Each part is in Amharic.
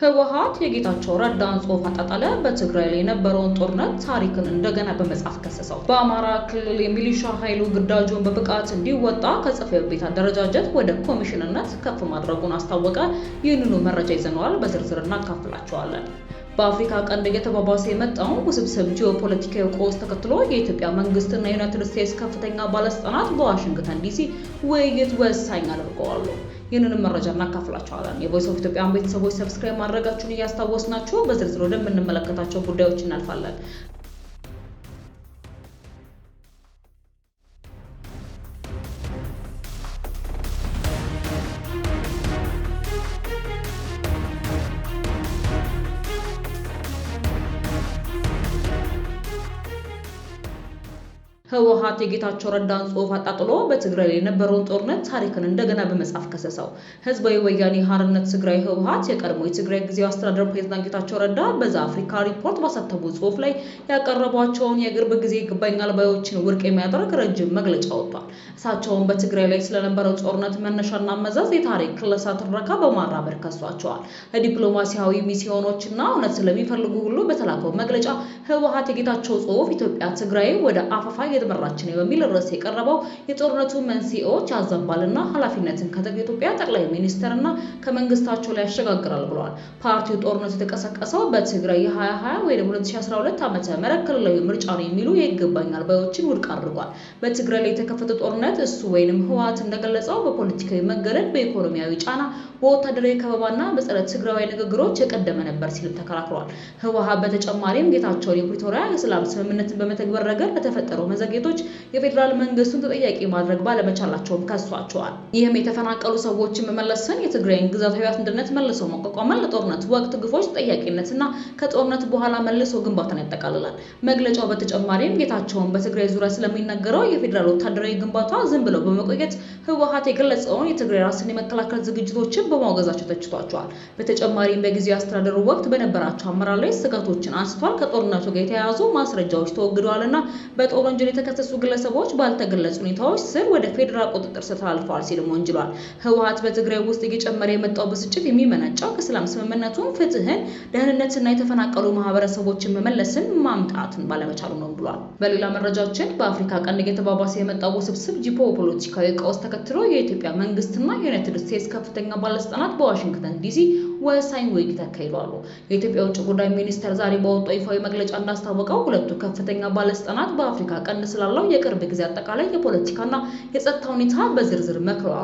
ህወሓት የጌታቸው ረዳን ጽሑፍ አጣጣለ። በትግራይ ላይ የነበረውን ጦርነት ታሪክን እንደገና በመጻፍ ከሰሰው። በአማራ ክልል የሚሊሻ ኃይሉ ግዳጁን በብቃት እንዲወጣ ከጽሕፈት ቤት አደረጃጀት ወደ ኮሚሽንነት ከፍ ማድረጉን አስታወቀ። ይህንኑ መረጃ ይዘነዋል፣ በዝርዝር እናካፍላቸዋለን። በአፍሪካ ቀንድ እየተባባሰ የመጣውን ውስብስብ ጂኦፖለቲካዊ ቀውስ ተከትሎ የኢትዮጵያ መንግስትና የዩናይትድ ስቴትስ ከፍተኛ ባለስልጣናት በዋሽንግተን ዲሲ ውይይት ወሳኝ አድርገዋል። ይህንንም መረጃ እናካፍላቸዋለን። የቮይስ ኦፍ ኢትዮጵያን ቤተሰቦች ሰብስክራይብ ማድረጋችሁን እያስታወስናችሁ በዝርዝር ወደምንመለከታቸው ጉዳዮች እናልፋለን። ህወሓት የጌታቸው ረዳን ጽሑፍ አጣጥሎ በትግራይ ላይ የነበረውን ጦርነት ታሪክን እንደገና በመጻፍ ከሰሰው። ህዝባዊ ወያኔ ሓርነት ትግራይ ህወሓት የቀድሞ የትግራይ ጊዜያዊ አስተዳደር ፕሬዝዳንት ጌታቸው ረዳ በዛ አፍሪካ ሪፖርት ባሳተሙ ጽሑፍ ላይ ያቀረቧቸውን የቅርብ ጊዜ ይግባኛል ባዮችን ውድቅ የሚያደርግ ረጅም መግለጫ ወጥቷል። እሳቸውን በትግራይ ላይ ስለነበረው ጦርነት መነሻና መዘዝ የታሪክ ክለሳ ትረካ በማራመድ ከሷቸዋል። ለዲፕሎማሲያዊ ሚስዮኖችና እውነት ስለሚፈልጉ ሁሉ በተላከው መግለጫ ህወሓት የጌታቸው ጽሑፍ ኢትዮጵያ ትግራይ ወደ አፋፋ የተመራች ነው በሚል ርዕስ የቀረበው የጦርነቱ መንስኤዎች ያዘንባልና ኃላፊነትን ከኢትዮጵያ ጠቅላይ ሚኒስትርና ከመንግስታቸው ላይ ያሸጋግራል ብለዋል። ፓርቲው ጦርነቱ የተቀሰቀሰው በትግራይ የ2020 ወይ 2012 ዓመተ ምህረት ክልላዊ ምርጫ ነው የሚሉ የይገባኛል ባዮችን ውድቅ አድርጓል። በትግራይ ላይ የተከፈተ ጦርነት እሱ ወይንም ህወሓት እንደገለጸው በፖለቲካዊ መገለል፣ በኢኮኖሚያዊ ጫና፣ በወታደራዊ ከበባና በጸረ ትግራዊ ንግግሮች የቀደመ ነበር ሲልም ተከራክሯል። ህወሓት በተጨማሪም ጌታቸው የፕሪቶሪያ የሰላም ስምምነትን በመተግበር ረገድ ለተፈጠረው መዘግየቶች የፌዴራል መንግስቱን ተጠያቂ ማድረግ ባለመቻላቸውም ከሷቸዋል። ይህም የተፈናቀሉ ሰዎችን መመለስን፣ የትግራይን ግዛታዊ አንድነት መልሶ ማቋቋምን፣ ለጦርነት ወቅት ግፎች ተጠያቂነትና ከጦርነት በኋላ መልሶ ግንባታን ያጠቃልላል። መግለጫው በተጨማሪም ጌታቸውን በትግራይ ዙሪያ ስለሚነገረው የፌዴራል ወታደራዊ ግንባታ ዝም ብለው በመቆየት ህወሓት የገለጸውን የትግራይ ራስን የመከላከል ዝግጅቶችን በማውገዛቸው ተችቷቸዋል። በተጨማሪም በጊዜያዊ አስተዳደሩ ወቅት በነበራቸው አመራር ላይ ስጋቶችን አንስቷል። ከጦርነቱ ጋር የተያያዙ ማስረጃዎች ተወግደዋልና በጦር ወንጀል የተከሰሱ ግለሰቦች ባልተገለጹ ሁኔታዎች ስር ወደ ፌዴራል ቁጥጥር ስር ተላልፈዋል ሲልም ወንጅሏል። ህወሓት በትግራይ ውስጥ እየጨመረ የመጣው ብስጭት የሚመነጨው ከሰላም ስምምነቱን፣ ፍትህን፣ ደህንነትና የተፈናቀሉ ማህበረሰቦችን መመለስን ማምጣትን ባለመቻሉ ነው ብሏል። በሌላ መረጃችን በአፍሪካ ቀንድ እየተባባሰ የመጣው ውስብስብ ጂኦፖለቲካዊ ቀውስ ተከትሎ የኢትዮጵያ መንግስትና የዩናይትድ ስቴትስ ከፍተኛ ባለስልጣናት በዋሽንግተን ዲሲ ወሳኝ ውይይት ያካሂዳሉ። የኢትዮጵያ ውጭ ጉዳይ ሚኒስቴር ዛሬ በወጣው ይፋዊ መግለጫ እንዳስታወቀው ሁለቱ ከፍተኛ ባለስልጣናት በአፍሪካ ቀንድ ስላለው የቅርብ ጊዜ አጠቃላይ የፖለቲካና የጸጥታ ሁኔታ በዝርዝር መክረዋል።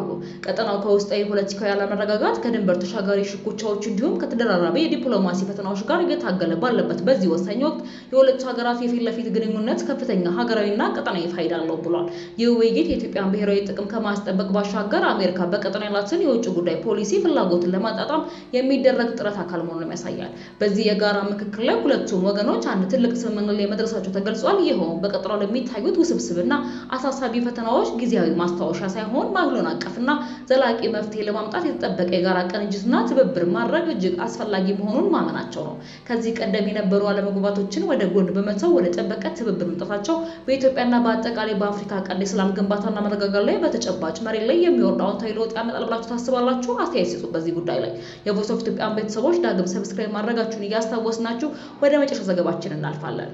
ቀጠናው ከውስጣዊ ፖለቲካዊ አለመረጋጋት፣ ከድንበር ተሻጋሪ ሽኩቻዎች እንዲሁም ከተደራራቢ የዲፕሎማሲ ፈተናዎች ጋር እየታገለ ባለበት በዚህ ወሳኝ ወቅት የሁለቱ ሀገራት የፊት ለፊት ግንኙነት ከፍተኛ ሀገራዊና ቀጠናዊ ፋይዳ አለው ብሏል። ይህ ውይይት የኢትዮጵያን ብሔራዊ ጥቅም ከማስጠበቅ ባሻገር አሜሪካ በቀጠና ያላትን የውጭ ጉዳይ ፖሊሲ ፍላጎትን ለማጣጣም የሚደረግ ጥረት አካል መሆኑን ያሳያል። በዚህ የጋራ ምክክር ላይ ሁለቱም ወገኖች አንድ ትልቅ ስምምነት ላይ መድረሳቸው ተገልጿል። ይኸውም በቀጠናው ለሚታዩት ውስብስብና አሳሳቢ ፈተናዎች ጊዜያዊ ማስታወሻ ሳይሆን ሁሉን አቀፍና ዘላቂ መፍትሄ ለማምጣት የተጠበቀ የጋራ ቅንጅትና ትብብር ማድረግ እጅግ አስፈላጊ መሆኑን ማመናቸው ነው። ከዚህ ቀደም የነበሩ አለመግባባቶችን ወደ ጎን በመተው ወደ ጠበቀ ትብብር መምጣታቸው በኢትዮጵያና በአጠቃላይ በአፍሪካ ቀንድ የሰላም ግንባታና መረጋጋት ላይ በተጨባጭ መሬት ላይ የሚወርድ አዎንታዊ ለውጥ ያመጣል ብላችሁ ታስባላችሁ? አስተያየት ስጡ በዚህ ጉዳይ ላይ። የቮይስ ኦፍ ኢትዮጵያን ቤተሰቦች ዳግም ሰብስክራይብ ማድረጋችሁን እያስታወስናችሁ ወደ መጨረሻ ዘገባችን እናልፋለን።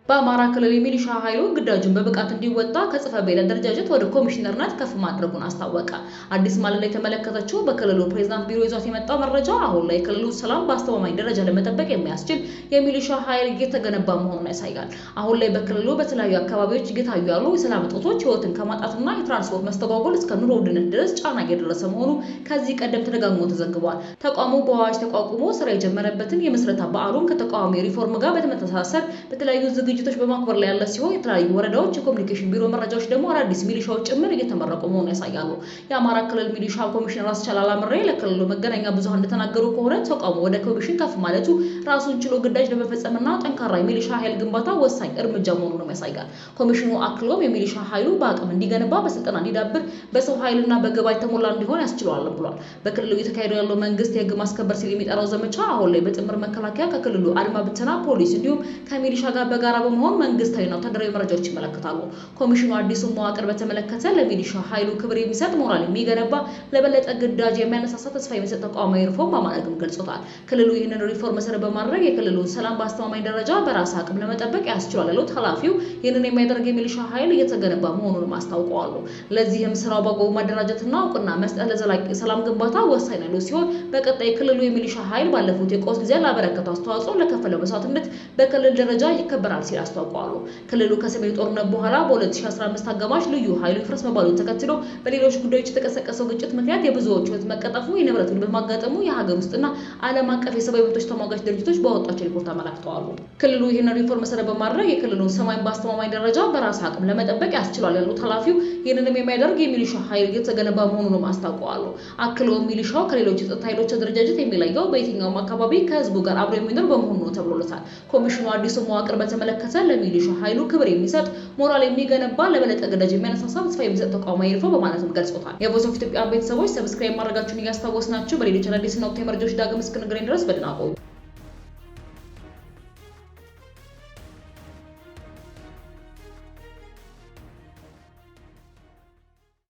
በአማራ ክልል የሚሊሻ ኃይሉ ግዳጁን በብቃት እንዲወጣ ከጽሕፈት ቤት አደረጃጀት ወደ ኮሚሽነርነት ከፍ ማድረጉን አስታወቀ። አዲስ ማለዳ የተመለከተችው በክልሉ ፕሬዝዳንት ቢሮ ይዟት የመጣው መረጃ አሁን ላይ ክልሉ ሰላም በአስተማማኝ ደረጃ ለመጠበቅ የሚያስችል የሚሊሻ ኃይል እየተገነባ መሆኑን ያሳያል። አሁን ላይ በክልሉ በተለያዩ አካባቢዎች እየታዩ ያሉ የሰላም እጦቶች ሕይወትን ከማጣትና የትራንስፖርት መስተጓጎል እስከ ኑሮ ውድነት ድረስ ጫና እየደረሰ መሆኑ ከዚህ ቀደም ተደጋግሞ ተዘግቧል። ተቋሙ በአዋጅ ተቋቁሞ ስራ የጀመረበትን የምስረታ በዓሉን ከተቃዋሚ ሪፎርም ጋር በተመሳሰር በተለያዩ ዝግጅቶች በማክበር ላይ ያለ ሲሆን የተለያዩ ወረዳዎች የኮሚኒኬሽን ቢሮ መረጃዎች ደግሞ አዳዲስ ሚሊሻዎች ጭምር እየተመረቁ መሆኑን ያሳያሉ። የአማራ ክልል ሚሊሻ ኮሚሽነር አስቻል አላምሬ ለክልሉ መገናኛ ብዙሃን እንደተናገሩ ከሆነ ተቋሙ ወደ ኮሚሽን ከፍ ማለቱ ራሱን ችሎ ግዳጅ ለመፈጸምና ጠንካራ የሚሊሻ ኃይል ግንባታ ወሳኝ እርምጃ መሆኑን ያሳያል። ኮሚሽኑ አክሎም የሚሊሻ ኃይሉ በአቅም እንዲገነባ፣ በስልጠና እንዲዳብር፣ በሰው ኃይልና በገባይ ተሞላ እንዲሆን ያስችለዋል ብሏል። በክልሉ እየተካሄደ ያለው መንግስት የህግ ማስከበር ሲል የሚጠራው ዘመቻ አሁን ላይ በጥምር መከላከያ ከክልሉ አድማ ብተና ፖሊስ እንዲሁም ከሚሊሻ ጋር በጋራ በመሆን መንግስታዊና ወታደራዊ መረጃዎች ይመለከታሉ። ኮሚሽኑ አዲሱን መዋቅር በተመለከተ ለሚሊሻ ኃይሉ ክብር የሚሰጥ ሞራል የሚገነባ ለበለጠ ግዳጅ የሚያነሳሳ ተስፋ የሚሰጥ ተቋማዊ ሪፎርም በማድረግም ገልጾታል። ክልሉ ይህንን ሪፎርም መሰረት በማድረግ የክልሉን ሰላም በአስተማማኝ ደረጃ በራስ አቅም ለመጠበቅ ያስችላል ያሉት ኃላፊው ይህንን የሚያደርግ የሚሊሻ ኃይል እየተገነባ መሆኑንም አስታውቀዋል። ለዚህም ስራው በአግባቡ ማደራጀትና እውቅና መስጠት ለዘላቂ ሰላም ግንባታ ወሳኝ ነው ሲሆን በቀጣይ ክልሉ የሚሊሻ ኃይል ባለፉት የቀውስ ጊዜ ላበረከተው አስተዋጽኦ ለከፈለው መስዋዕትነት በክልል ደረጃ ይከበራል ሲል አስታውቀዋል። ክልሉ ከሰሜኑ ጦርነት በኋላ በ2015 አጋማሽ ልዩ ኃይሉ ይፍረስ መባሉን ተከትሎ በሌሎች ጉዳዮች የተቀሰቀሰው ግጭት ምክንያት የብዙዎች ሕይወት መቀጠፉ የንብረት ውድመት ማጋጠሙ የሀገር ውስጥና ዓለም አቀፍ የሰብአዊ መብቶች ተሟጋች ድርጅቶች ባወጣቸው ሪፖርት አመላክተዋል። ክልሉ ይህንን ሪፎርም መሰረት በማድረግ የክልሉን ሰማይ በአስተማማኝ ደረጃ በራስ አቅም ለመጠበቅ ያስችላል ያሉት ኃላፊው ይህንንም የሚያደርግ የሚሊሻ ኃይል እየተገነባ መሆኑንም አስታውቀዋል። አክለውም ሚሊሻው ከሌሎች የጸጥታ ኃይሎች አደረጃጀት የሚለየው በየትኛውም አካባቢ ከህዝቡ ጋር አብሮ የሚኖር በመሆኑ ነው ተብሎለታል። ኮሚሽኑ አዲሱ መዋቅር በተመለከተ ለሚሊሻ ኃይሉ ክብር የሚሰጥ ሞራል የሚገነባ ለበለጠ ግዳጅ የሚያነሳሳ ተስፋ የሚሰጥ ተቋማዊ ሪፎርም በማለትም ገልጾታል። የቮይስ ኦፍ ኢትዮጵያ ቤተሰቦች ሰብስክራይብ ማድረጋችሁን እያስታወስናችሁ በሌሎች አዳዲስና ወቅታዊ መረጃዎች ዳግም እስክንገናኝ ድረስ በደህና ቆዩ።